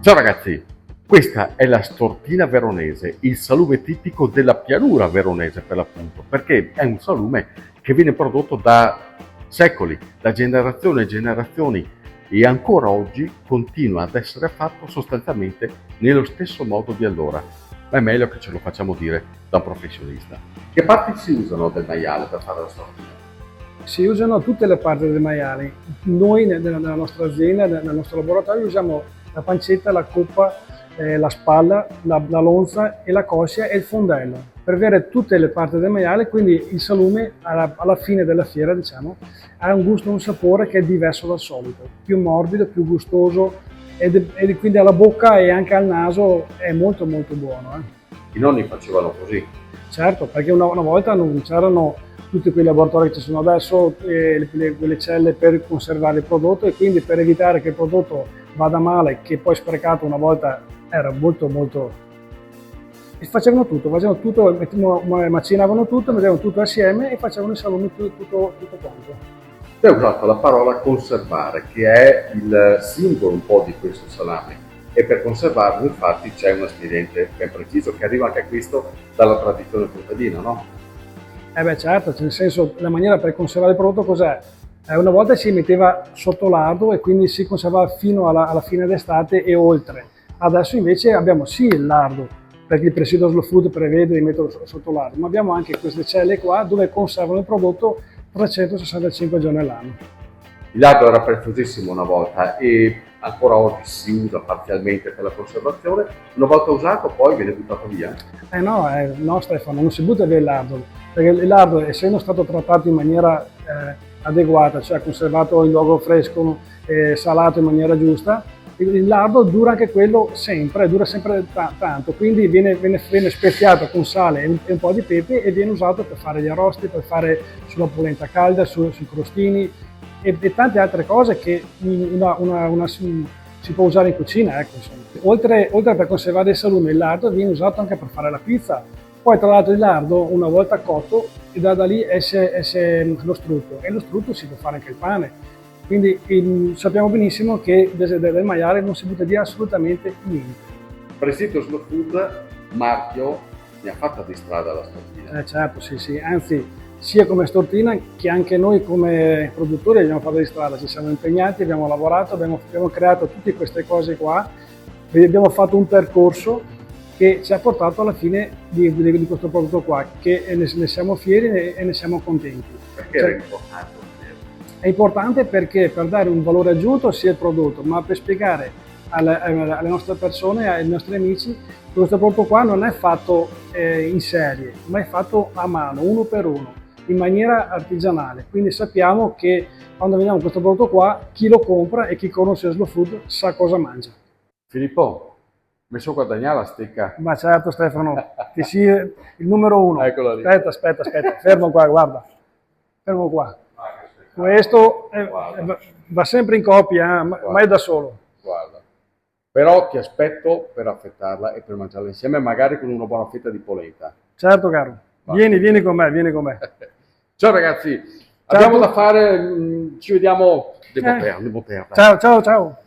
Ciao ragazzi, questa è la stortina veronese, il salume tipico della pianura veronese per l'appunto, perché è un salume che viene prodotto da secoli, da generazioni e generazioni e ancora oggi continua ad essere fatto sostanzialmente nello stesso modo di allora. Ma è meglio che ce lo facciamo dire da un professionista. Che parti si usano del maiale per fare la stortina? Si usano tutte le parti del maiale. Noi nella nostra azienda, nel nostro laboratorio, usiamo la pancetta, la coppa, la spalla, la lonza e la coscia e il fondello per avere tutte le parti del maiale, quindi il salume alla fine della fiera, diciamo, ha un gusto e un sapore che è diverso dal solito, più morbido, più gustoso e quindi alla bocca e anche al naso è molto molto buono. I nonni facevano così. Certo, perché una volta non c'erano tutti quei laboratori che ci sono adesso, quelle celle per conservare il prodotto, e quindi per evitare che il prodotto vada male, che poi sprecato una volta era molto molto... E facevano tutto, macinavano tutto, mettevano tutto assieme e facevano i salumi tutto quanto. Tu hai usato la parola conservare, che è il simbolo un po' di questo salame, e per conservarlo infatti c'è un espediente ben preciso che arriva anche a questo dalla tradizione contadina, no? Eh beh certo, nel senso, la maniera per conservare il prodotto cos'è? Una volta si metteva sotto lardo e quindi si conservava fino alla fine d'estate e oltre. Adesso invece abbiamo sì il lardo, perché il presidio slow food prevede di metterlo sotto lardo, ma abbiamo anche queste celle qua dove conservano il prodotto 365 giorni all'anno. Il lardo era preziosissimo una volta e ancora oggi si usa parzialmente per la conservazione, una volta usato poi viene buttato via. No Stefano, non si butta via il lardo, perché il lardo, essendo stato trattato in maniera adeguata, cioè conservato in luogo fresco, salato in maniera giusta, il lardo dura anche quello sempre, dura sempre tanto, quindi viene speziato con sale e un po' di pepe e viene usato per fare gli arrosti, per fare sulla polenta calda, sui crostini e tante altre cose che si può usare in cucina. Ecco, oltre per conservare il salume, il lardo viene usato anche per fare la pizza. Poi tra l'altro il lardo, una volta cotto, da lì esce lo strutto, e lo strutto si può fare anche il pane. Quindi sappiamo benissimo che del maiale non si butta via assolutamente niente. Presidio Slow Food, marchio, ne ha fatta di strada la stortina. Certo, sì, anzi, sia come stortina che anche noi come produttori abbiamo fatto di strada, ci siamo impegnati, abbiamo lavorato, abbiamo creato tutte queste cose qua, abbiamo fatto un percorso che ci ha portato alla fine di questo prodotto qua, che ne siamo fieri e ne siamo contenti. Perché era importante? È importante perché per dare un valore aggiunto sia il prodotto, ma per spiegare alle nostre persone, ai nostri amici, che questo prodotto qua non è fatto in serie, ma è fatto a mano, uno per uno, in maniera artigianale. Quindi sappiamo che quando vediamo questo prodotto qua, chi lo compra e chi conosce Slow Food sa cosa mangia. Filippo, mi so guadagnare la stecca. Ma certo Stefano, che sia il numero uno. Eccola lì. Aspetta, fermo qua, guarda. Fermo qua. Questo va sempre in coppia, mai da solo. Guarda. Però ti aspetto per affettarla e per mangiarla insieme, magari con una buona fetta di polenta. Certo caro, vieni con me. Ciao ragazzi, abbiamo da fare, ci vediamo. Devo Ciao.